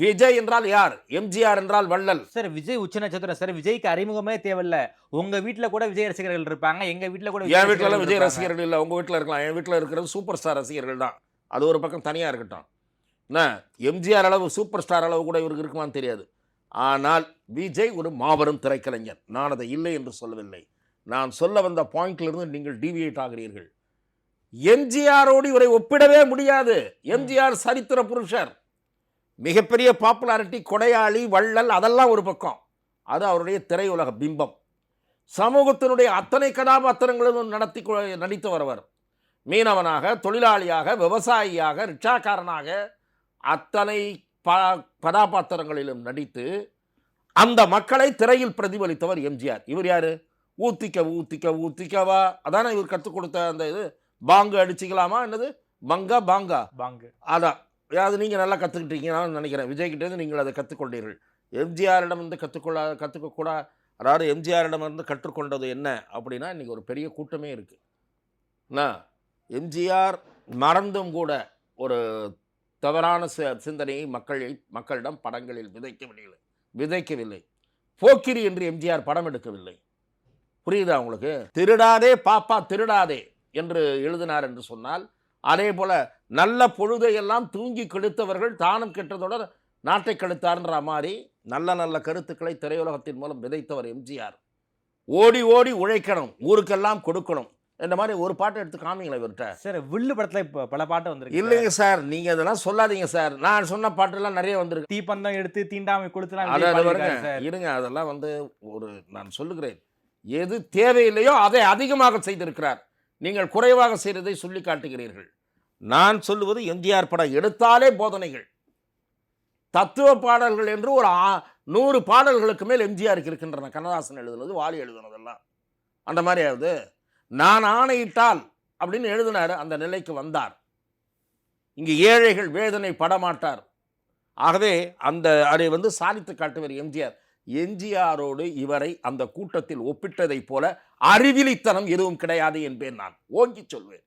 விஜய் என்றால் யார்? எம்ஜிஆர் என்றால் வள்ளல். சார் விஜய் உச்ச நட்சத்திரம் சார். விஜய்க்கு அறிமுகமே தேவையில்ல. உங்க வீட்ல கூட விஜய் ரசிகர்கள் இருப்பாங்க. எங்க வீட்ல கூட என் வீட்ல எல்லாம் விஜய் ரசிகர்கள் இல்ல. உங்க வீட்ல இருக்கலாம். என் வீட்ல இருக்கிறது சூப்பர் ஸ்டார் ரசிகர்கள் தான். அது ஒரு பக்கம் தனியா இருக்கட்டும். என்ன எம்ஜிஆர் அளவு சூப்பர் ஸ்டார் அளவு கூட இவருக்கு இருக்குமான்னு தெரியாது. ஆனால் விஜய் ஒரு மாபெரும் திரைக்கலைஞர். நான் அதை இல்லை என்று சொல்லவில்லை. நான் சொல்ல வந்த பாயிண்ட்லிருந்து நீங்கள் டீவியேட் ஆகிறீர்கள். எம்ஜிஆரோடு இவரை ஒப்பிடவே முடியாது. எம்ஜிஆர் சரித்திர புருஷர், மிகப்பெரிய பாப்புலாரிட்டி, கொடையாளி, வள்ளல், அதெல்லாம் ஒரு பக்கம். அது அவருடைய திரையுலக பிம்பம். சமூகத்தினுடைய அத்தனை கதாபாத்திரங்களும் நடித்து வரவர். மீனவனாக, தொழிலாளியாக, விவசாயியாக, ரிக்ஷாக்காரனாக அத்தனை கதாபாத்திரங்களிலும் நடித்து அந்த மக்களை திரையில் பிரதிபலித்தவர் எம்ஜிஆர். இவர் யாரு? ஊத்திக்க ஊத்திக்க ஊத்திக்கவா, அதானே இவர் கற்றுக் கொடுத்த அந்த இது. பாங்கு அடிச்சிக்கலாமா, என்னது பங்கா பாங்கா பாங்கு, அதான். அது நீங்கள் நல்லா கற்றுக்கிட்டீங்கன்னு நினைக்கிறேன். விஜய்கிட்டேருந்து நீங்கள் அதை கற்றுக்கொண்டீர்கள். எம்ஜிஆரிடம் வந்து கற்றுக்கக்கூடா, அதாவது எம்ஜிஆரிடம் இருந்து கற்றுக்கொண்டது என்ன அப்படின்னா இன்றைக்கி ஒரு பெரிய கூட்டமே இருக்குது. எம்ஜிஆர் மறந்தும் கூட ஒரு தவறான சிந்தனையை மக்களிடம் படங்களில் விதைக்கவில்லை. போக்கிரி என்று எம்ஜிஆர் படம் எடுக்கவில்லை. புரியுதா உங்களுக்கு? திருடாதே பாப்பா திருடாதே என்று எழுதினார் என்று சொன்னால், அதே போல நல்ல பொழுதையெல்லாம் தூங்கி கெடுத்தவர்கள் தானும் கெட்டதோட நாட்டை கெடுத்தார்ன்ற மாதிரி நல்ல நல்ல கருத்துக்களை திரையுலகத்தின் மூலம் விதைத்தவர் எம்ஜிஆர். ஓடி ஓடி உழைக்கணும், ஊருக்கெல்லாம் கொடுக்கணும் இந்த மாதிரி ஒரு பாட்டை எடுத்து காமிங்களா இவர்கிட்ட? சார் வில்லு படத்துல இப்போ பல பாட்டு வந்திருக்கு. இல்லைங்க சார், நீங்க இதெல்லாம் சொல்லாதீங்க சார். நான் சொன்ன பாட்டெல்லாம் நிறைய வந்திருக்கு. தீப்பந்தம் எடுத்து தீண்டாமை கொடுத்துலாம் இருங்க, அதெல்லாம் வந்து ஒரு நான் சொல்லுகிறேன், எது தேவையில்லையோ அதை அதிகமாக செய்திருக்கிறார். நீங்கள் குறைவாக செய்ததை சொல்லி காட்டுகிறீர்கள். நான் சொல்லுவது எம்ஜிஆர் படம் எடுத்தாலே போதனைகள், தத்துவ பாடல்கள் என்று ஒரு 100 பாடல்களுக்கு மேல் எம்ஜிஆருக்கு இருக்கின்றன. கண்ணதாசன் எழுதுனது, வாலி எழுதுனதெல்லாம் அந்த மாதிரியாவது. நான் ஆணையிட்டால் அப்படின்னு எழுதினார், அந்த நிலைக்கு வந்தார். இங்கு ஏழைகள் வேதனை படமாட்டார். ஆகவே அதை வந்து சாதித்து காட்டுவார் எம்ஜிஆர். எம்ஜிஆரோடு இவரை அந்த கூட்டத்தில் ஒப்பிட்டதை போல அறிவிலித்தனம் எதுவும் கிடையாது என்பேன் நான் ஓங்கி சொல்வேன்.